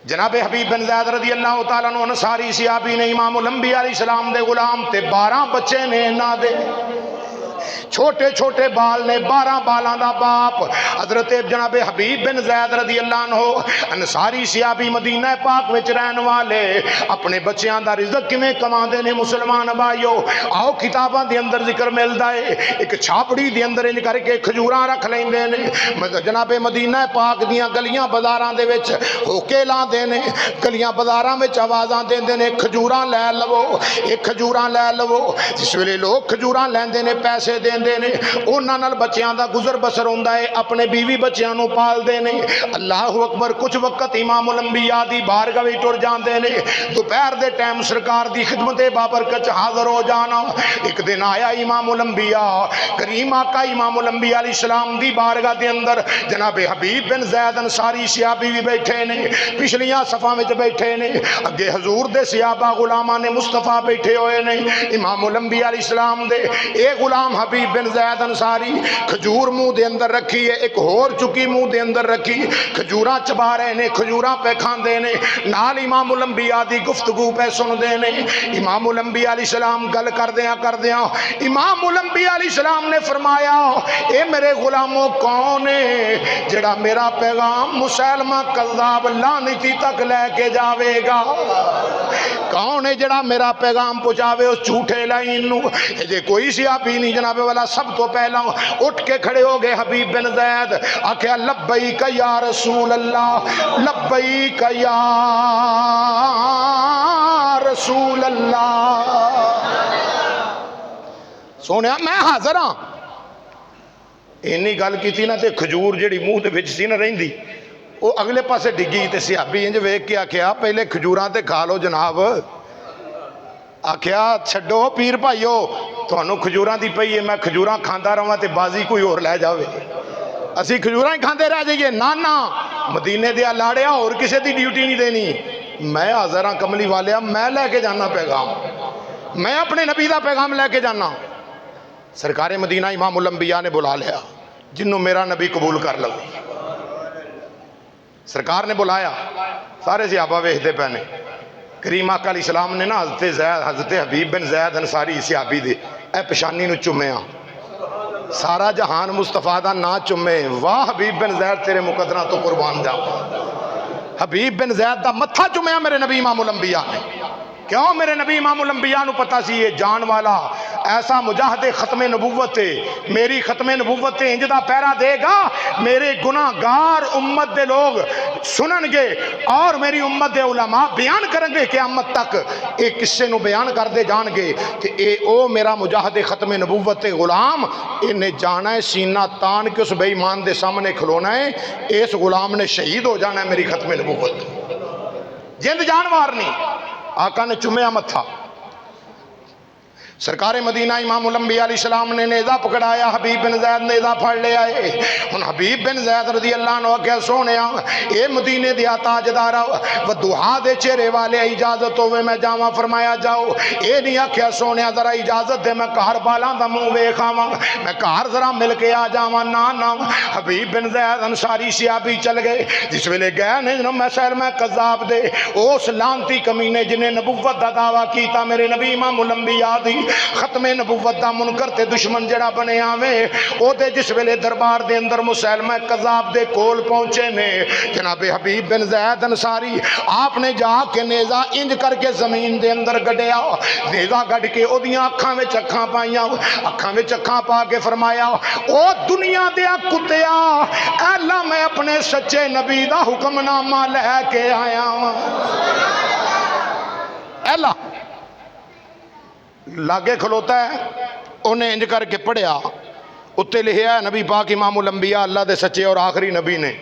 جناب حبیب بن زید رضی اللہ تعالیٰ عنہ انصاری صحابی نے امام الانبیاء علیہ السلام دے غلام تے 12 بچے نے انہاں دے چھوٹے چھوٹے بال نے 12 بالاں دا باپ حضرت جناب حبیب بن زید رضی اللہ عنہ انصاری صحابی مدینہ پاک وچ رہن والے اپنے بچیاں دا رزق کیویں کماندے نے مسلمان بھائیو آؤ کتاباں دے اندر ذکر ملدا ہے ایک چھاپڑی دے اندر انج کر کے کھجوراں رکھ لیندے نے جناب مدینہ پاک دیاں گلیاں بازاراں دے وچ ہوکے لاندے نے گلیاں بازاراں وچ آوازاں دیندے نے کھجوراں لے لو ایک کھجوراں لے لو جس ویلے لوگ کھجوراں لیندے نے پیسے دیندے نے انہاں نال بچیاں دا گزر بسر ہوندا ہے اپنے بیوی بچیاں نو پال دے نے اللہ اکبر کچھ وقت امام الانبیاء دی بارگاہ وچ ٹر جاندے نے دوپہر دے ٹائم سرکار دی خدمت بابرکت حاضر ہو جانا ایک دن آیا امام الانبیاء کریم آقا امام الانبیاء علیہ السلام دی بارگاہ دے اندر جناب حبیب بن زید انصاری صحابی بھی بیٹھے نے پچھلیاں صفاں وچ بیٹھے نے اگے حضور دے صحابہ غلامان نے مصطفیٰ بیٹھے ہوئے نے امام الانبیاء علیہ السلام دے اے غلام حبیب بن زید انصاری کھجور منہ دے اندر رکھی ہے ایک ہور چکی منہ دے اندر رکھی کھجوراں چبا رہے نے کھجوراں پہ کھاندے نے نال امام الانبیاء دی گفتگو پہ سن دے نے امام الانبیاء علیہ السلام گل کر دیاں امام الانبیاء علیہ السلام نے فرمایا اے میرے غلاموں کون ہے جڑا میرا پیغام مسلمہ کذاب لعنتی تک لے کے جاوے گا کون ہے جڑا میرا پیغام پہنچاوے اس جھوٹے لائن نو جے کوئی صحابی نہیں جناب والا سب تو پہلا اٹھ کے کھڑے ہو گئے حبیب بن زید آکھیا لبیک یا رسول اللہ لبیک یا رسول اللہ سونیا میں حاضر ہاں اینی گل کیتی نا تے کھجور جڑی منہ دے وچ سی نہ رہندی وہ اگلے پاسے ڈگی تے صحابی انج ویکھ کے آکھیا پہلے کھجوراں تے کھا لو جناب آکھیا چھڈو پیر بھائیو تھانوں کھجوراں دی پئی ہے میں کھجوراں کھاندا رہواں تے بازی کوئی اور لے جاوے اسی کھجوراں ہی کھاندے رہ جائیے نانا مدینے دیا لاڑیا اور کسے دی ڈیوٹی نہیں دینی میں حاضر ہاں کملی والیا میں لے کے جانا پیغام میں اپنے نبی دا پیغام لے کے جانا سرکار مدینہ امام الانبیاء نے بلا لیا جنوں میرا نبی قبول کر لو سرکار نے بلایا سارے صحابہ ویکھدے پے نے کریم آقا علیہ السلام نے نا حضرت حبیب بن زید انصاری صحابی دے اے پشانی نو چومیا سارا جہان مصطفیٰ دا نا چومے واہ حبیب بن زید تیرے مقدرہ تو قربان جا حبیب بن زید دا متھا چومیا میرے نبی امام الانبیاء نے کیوں میرے نبی امام الانبیاء نو پتا سی یہ جان والا ایسا مجاہد ختم نبوت میری ختم نبوت انجدہ پیرا دے گا میرے گناہ گار امت دے لوگ سنن گے اور میری امت دے علماء بیان کریں گے قیامت تک ایک قصے نو بیان کر دے جان گے کہ اے او میرا مجاہد ختم نبوت غلام انہیں جانا ہے سینہ تان کے اس بے ایمان دے سامنے کھلونا ہے اس غلام نے شہید ہو جانا ہے میری ختم نبوت جند جان مارنی آقا نے چومیا متھا سرکار مدینہ امام الانبیاء علیہ السلام نے نیزہ پکڑایا حبیب بن زید نیزہ پھڑ لے آئے ان حبیب بن زید رضی اللہ عنہ کیا سونیا اے مدینے دیا تاجدارا و دعا دے چہرے والے اجازت ہوئے میں جاواں فرمایا جاؤ اے نہیں آکھیا سونیا ذرا اجازت دے میں کار بالاں دا منہ ویکھاواں میں کار ذرا مل کے آ جاواں نا حبیب بن زید انصاری صحابی چل گئے جس ویلے گئے نے مسلمہ کذاب دے اس لعنتی کمینے جنہیں نبوت دا دعویٰ کیتا میرے نبی امام الانبیاء دی ختم نبوت دا منکر تے دشمن جڑا بنے آویں او دے جس ویلے دربار دے اندر مسلمہ کذاب دے کول پہنچے نے جناب حبیب بن زید انصاری آپ نے جا کے نیزہ انج کر کے زمین دے اندر گڈیا نیزہ گڈ کے او دیاں اکھاں وچ اکھاں پائیاں اکھاں وچ اکھاں پا کے فرمایا او دنیا دیا کتیا اے اللہ میں اپنے سچے نبی دا حکم نامہ لے کے آیا ہوں اے اللہ لاگے کھلوتا ہے انہیں انج کر کے پڑھیا اتے لکھیا ہے نبی پاک امام الانبیاء اللہ دے سچے اور آخری نبی نے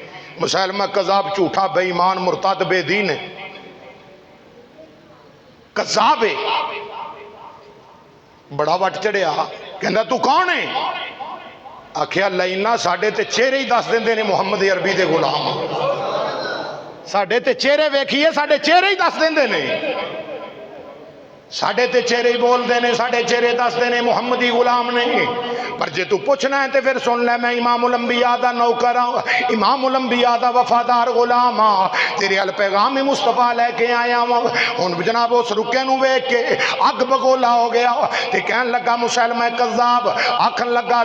مسلمہ کذاب جھوٹا بے ایمان مرتد بے دین ہے کذاب ہے بڑا وٹ چڑھیا کہندا تو کون ہے آکھیا لائنا ساڑھے تے چہرے ہی دس دیں نے محمد عربی دے غلام ساڑھے تے چہرے ویکھیے ساڑھے چہرے ہی دس دیں نے ساڈے تے چہرے ہی بولتے ہیں، ساڈے چہرے دستے ہیں محمدی غلام نہیں، پر جے تو پوچھنا ہے تے پھر سن لے، میں امام الانبیاء دا نوکر ہاں، امام الانبیاء دا وفادار غلام ہاں، تیرے ال پیغام مصطفیٰ لے کے آیا ہوں۔ ہن جناب اس رکے نو ویکھ کے اگ بگولا ہو گیا تے کہن لگا مسلمہ کذاب، آکھن لگا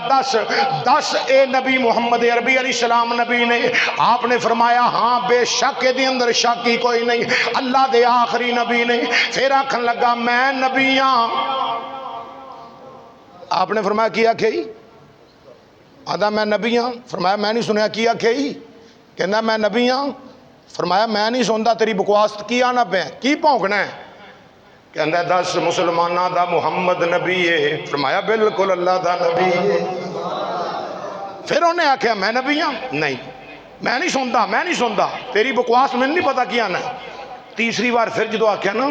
دس اے نبی محمد عربی علیہ السلام نبی نے؟ آپ نے فرمایا ہاں بے شک دے اندر شک ہی کوئی نہیں، اللہ دے آخری نبی نے۔ پھر آکھن لگا میں نبی ہاں۔ آپ نے فرمایا کیا کہی؟ آدھا میں نبی ہاں۔ فرمایا میں نہیں سنیا کیا کہی؟ کہنا میں نبی ہاں۔ فرمایا میں نہیں سنتا، تیری بکواس کی آنا پہ کی پونکنا ہے؟ کہنا دس مسلمانہ دا محمد نبی ہے؟ فرمایا بالکل اللہ دا نبی ہے۔ پھر انہیں آکھیا میں نبی ہاں؟ نہیں میں نہیں سنتا، تیری بکواس میں نہیں پتا کیا نا۔ تیسری بار پھر جدو آکھیا نا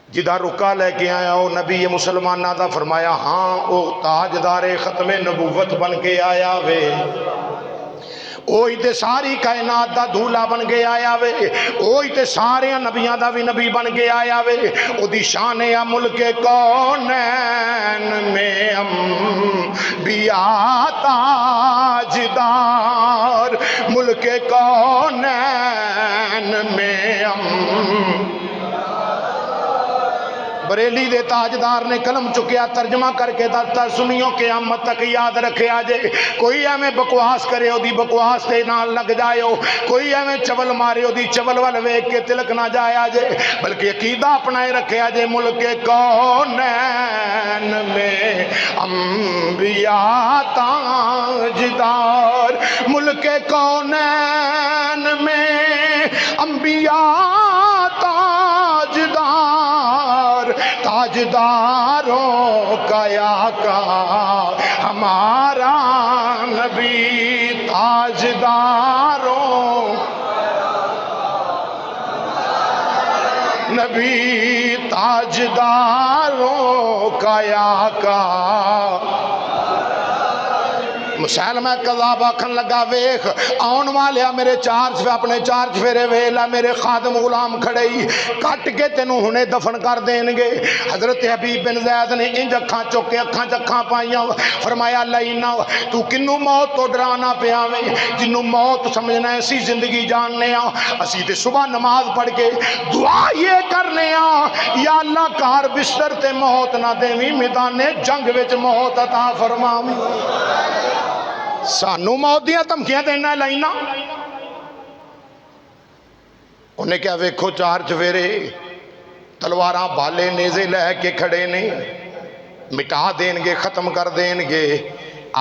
جدہ رکا لے کے آیا او نبی مسلمانہ دا، فرمایا ہاں او تاجدار ختم نبوت بن کے آیا وے، اوہی تے ساری کائنات دا دھولا بن کے آیا وے، اوہی تے سارے نبیاں دا بھی نبی بن کے آیا وے۔ او دی شان ہے ملک کونین میں انبیاء تاجدار، ملک کونین میں بریلی دے تاجدار نے قلم چکیا، ترجمہ کر کے دتا سنیوں قیامت تک یاد رکھے آجے۔ کوئی ایویں بکواس کرے او دی بکواس تے نال لگ جائے ہو، کوئی ایویں چول مارے او دی چول وال ویکھ کے تلک نہ جائے آجے، بلکہ عقیدہ اپنائے رکھے آجے۔ ملک کونین میں انبیاء تاجدار، ملک کونین میں انبیاء تاجدار، تاجداروں کا آقا ہمارا نبی، تاجداروں نبی، تاجداروں کا آقا۔ مسلمہ کذاب آکھن لگا ویکھ آن والیا میرے اپنے چار چفیرے ویلا میرے خادم غلام کھڑے ہی کٹ کے تینوں ہنے دفن کر دیں گے۔ حضرت حبیب بن زید نے انج اکھاں چک کے اکھاں چکھاں پائیاں، فرمایا لینا تو کنوں موت تو ڈرانا پیا میں، جنوں موت سمجھنا اسی زندگی جاننے آ، اسی تے صبح نماز پڑھ کے دعا یہ کرنے آ یا اللہ کار بستر تے موت نہ دیویں، میدان جنگ وچ موت عطا فرماویں۔ سانو موت دیاں دھمکیاں دینا لینا؟ انہیں کیا ویکھو چار چفیرے تلواراں بھالے نیزے لے کے کھڑے نے، مٹا دیں گے ختم کر دیں گے۔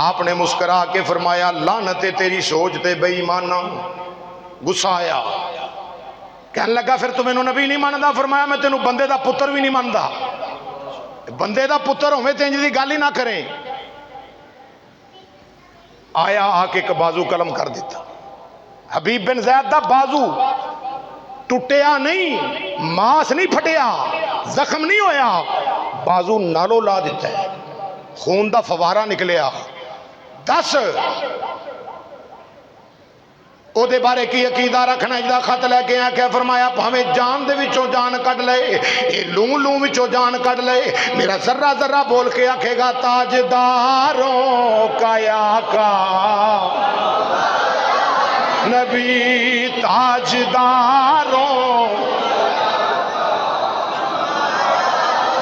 آپ نے مسکرا کے فرمایا لعنت تیری سوچ تے بے ایمانہ۔ غصہ آیا، کہنے لگا پھر تو مینوں نبی نہیں ماندا؟ فرمایا میں تینوں بندے دا پتر بھی نہیں ماندا، بندے دا پتر ہوئے تے انج دی گل ہی نہ کریں۔ آیا آ کے ایک بازو قلم کر دیتا، حبیب بن زید دا بازو ٹوٹیا نہیں، ماس نہیں پھٹیا، زخم نہیں ہویا، بازو نالو لا دیتا ہے، خون دا فوارہ نکلیا۔ دس او دے بارے کی عقیدہ رکھنا؟ اجدہ خط لے کے آیا کہ فرمایا ہمیں جان دے وچوں جان کٹ لے، اے لوں لوں وچوں جان کٹ لے، میرا ذرہ ذرہ بول کے آکھے گا تاجداروں کا آقا نبی، تاجداروں۔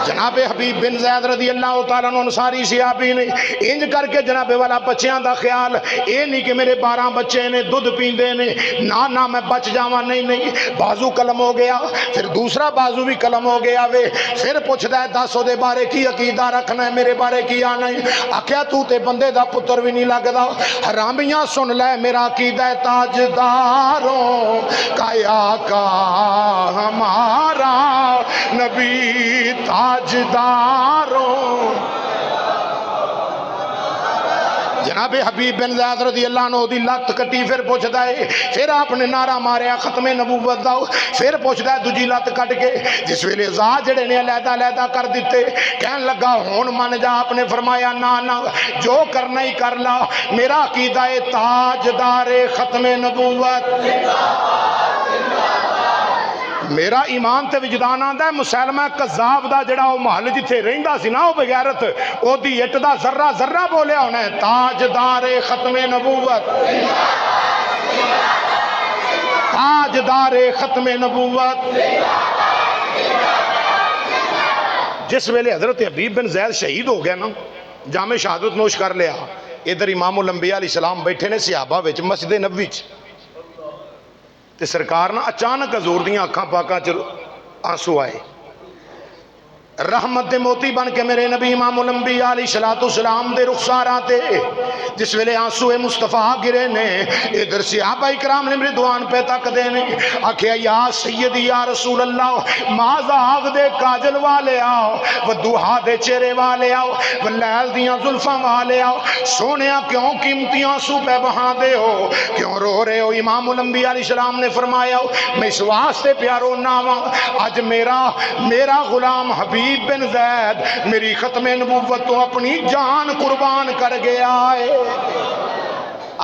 جناب حبیب بن زید رضی اللہ تعالیٰ عنہ انصاری صحابی نے انج کر کے جناب والا بچیاں دا خیال اے نہیں کہ میرے 12 بچے نے دودھ پیندے نے، نہ میں بچ جاواں، نہیں، بازو قلم ہو گیا، پھر دوسرا بازو بھی قلم ہو گیا وے۔ پھر پوچھدا ہے دس دے بارے کی عقیدہ رکھنا ہے، میرے بارے کی آنا ہے؟ آکھیا تو تے بندے دا پتر بھی نہیں لگدا۔ حرامیاں سن لے میرا عقیدہ ہے تاجداروں کا آقا ہمارا نبی، تاجداروں۔ جناب حبیب بن زید رضی اللہ عنہ دی لت کٹی، پھر پوچھدا ہے، پھر آپ نے نعرہ ماریا ختم نبوت دا، پھر پوچھدا ہے دوجی لت کٹ کے جس ویلے زا جڑے نے علیحدہ علیحدہ کر دیتے، کہن لگا ہون من جا۔ آپ نے فرمایا نہ جو کرنا ہی کر لا، میرا عقیدہ ہے تاجدار ختم نبوت، میرا ایمان تے وجدان آندا ہے مسلمہ کذاب دا جڑا او محل جتھے رہندا سی نا او بغیرت او دی اٹ دا ذرہ ذرہ بولیا ہونا ہے تاجدار ختم نبوت تاجدار ختم نبوت. جس ویلے حضرت حبیب بن زید شہید ہو گیا نا جامع شہادت نوش کر لیا ادھر امام الانبیاء علیہ السلام بیٹھے نے صحابہ وچ مسجد نبوی چ تے سرکار نا اچانک حضور دیاں اکھاں پاکاں چ آنسو آئے رحمت دے موتی بن کے میرے نبی امام الانبیاء علیہ السلام دے رخساراں تے جس ویلے آنسو مصطفیٰ گرے نے ادھر صحابہ اکرام نے رضوان پہ تک دے نے آکھیا یا سیدی یا رسول اللہ ماذا آگ دے کاجل والے آؤ و دوہا دے چہرے والے آؤ و لیل دیاں زلفاں والے آؤ سونیا کیوں قیمتی آنسو پہ بہا دے ہو کیوں رو رہے ہو امام الانبیاء علیہ السلام نے فرمایا میں اس واسطے پیارو ناواں آج میرا غلام حبیب بن زید میری ختم نبوت تو اپنی جان قربان کر گیا ہے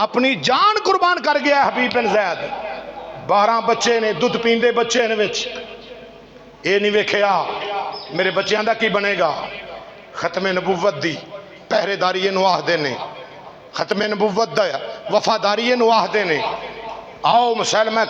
اپنی جان قربان کر گیا حبیب بن زید 12 بچے نے دودھ پیندے بچے نے وچ اے نہیں ویکھیا میرے بچیاں دا کی بنے گا ختم نبوت دی پہرے داری نواہ دینے ختم نبوت دا وفاداری نواہ دینے آؤ مسلمہ